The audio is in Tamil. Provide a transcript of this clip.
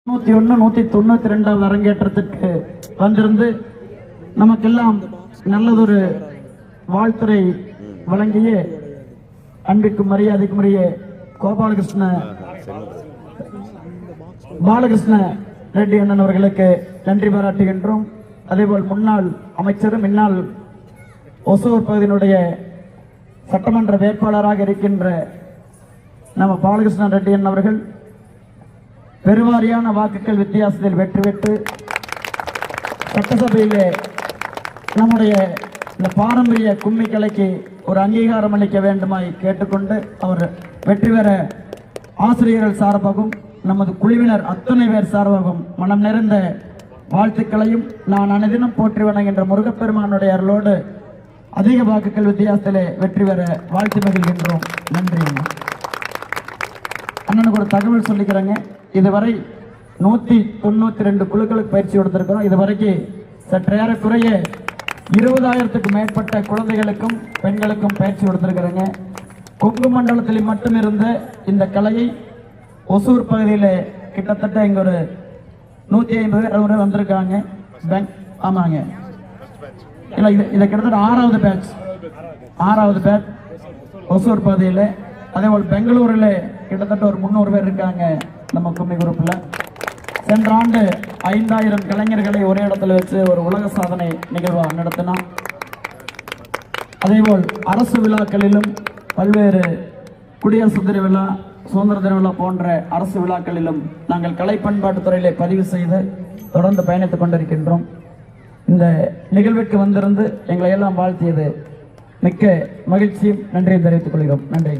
101 192 அரங்கேற்றத்திற்கு வந்திருந்து நமக்கெல்லாம் நல்லதொரு வாழ்த்துரை வழங்கிய அன்பிற்கும் மரியாதைக்குரிய பாலகிருஷ்ண ரெட்டி அண்ணன் அவர்களுக்கு நன்றி பாராட்டுகின்றோம். அதேபோல் முன்னாள் அமைச்சரும் முன்னாள் ஒசூர் பகுதியினுடைய சட்டமன்ற வேட்பாளராக இருக்கின்ற நம்ம பாலகிருஷ்ண ரெட்டி அண்ணன் அவர்கள் பெருவாரியான வாக்குகள் வித்தியாசத்தில் வெற்றி பெற்று சட்டசபையிலே நம்முடைய இந்த பாரம்பரிய கும்மி கலைக்கு ஒரு அங்கீகாரம் அளிக்க வேண்டுமாய் கேட்டுக்கொண்டு அவர் வெற்றி பெற ஆசிரியர்கள் சார்பாகவும் நமது குழுவினர் அத்தனை பேர் சார்பாகவும் மனம் நிறைந்த வாழ்த்துக்களையும் நான் அனுதினம் போற்றி வணங்குகின்ற முருகப்பெருமானுடைய அருளோடு அதிக வாக்குகள் வித்தியாசத்திலே வெற்றி பெற வாழ்த்து மகிழ்கின்றோம். நன்றி. அண்ணனுக்கு ஒரு தகவல் சொல்லிக்கிறேங்க. இதுவரை 192 குழுக்களுக்கு பயிற்சி கொடுத்திருக்கிறோம். இதுவரைக்கும் சற்றேறக்குறைய 20,000க்கும் மேற்பட்ட குழந்தைகளுக்கும் பெண்களுக்கும் பயிற்சி கொடுத்திருக்கிறேங்க. கொங்கு மண்டலத்தில் மட்டும் இருந்த இந்த கலையை ஒசூர் பகுதியில் கிட்டத்தட்ட இங்க ஒரு 150 பேர் வந்திருக்காங்க. ஆமாங்க, இல்லை இதை கிட்டத்தட்ட 6வது பேட்ச் ஒசூர் பகுதியில். அதேபோல் பெங்களூரில் கிட்டத்தட்ட ஒரு 300 பேர் இருக்காங்க நம்ம கும்மி குரூப்ல. சென்ற ஆண்டு 5,000 கலைஞர்களை ஒரே இடத்துல வச்சு ஒரு உலக சாதனை நிகழ்வா நடத்தினோம். அதேபோல் அரசு விழாக்களிலும் பல்வேறு குடியரசு தின விழா, சுதந்திர தின விழா போன்ற அரசு விழாக்களிலும் நாங்கள் கலை பண்பாட்டு துறையிலே பதிவு செய்து தொடர்ந்து பயணித்துக் கொண்டிருக்கின்றோம். இந்த நிகழ்விற்கு வந்திருந்து எங்களை எல்லாம் வாழ்த்தியது மிக்க மகிழ்ச்சியும் நன்றியை தெரிவித்துக் கொள்கிறோம். நன்றி.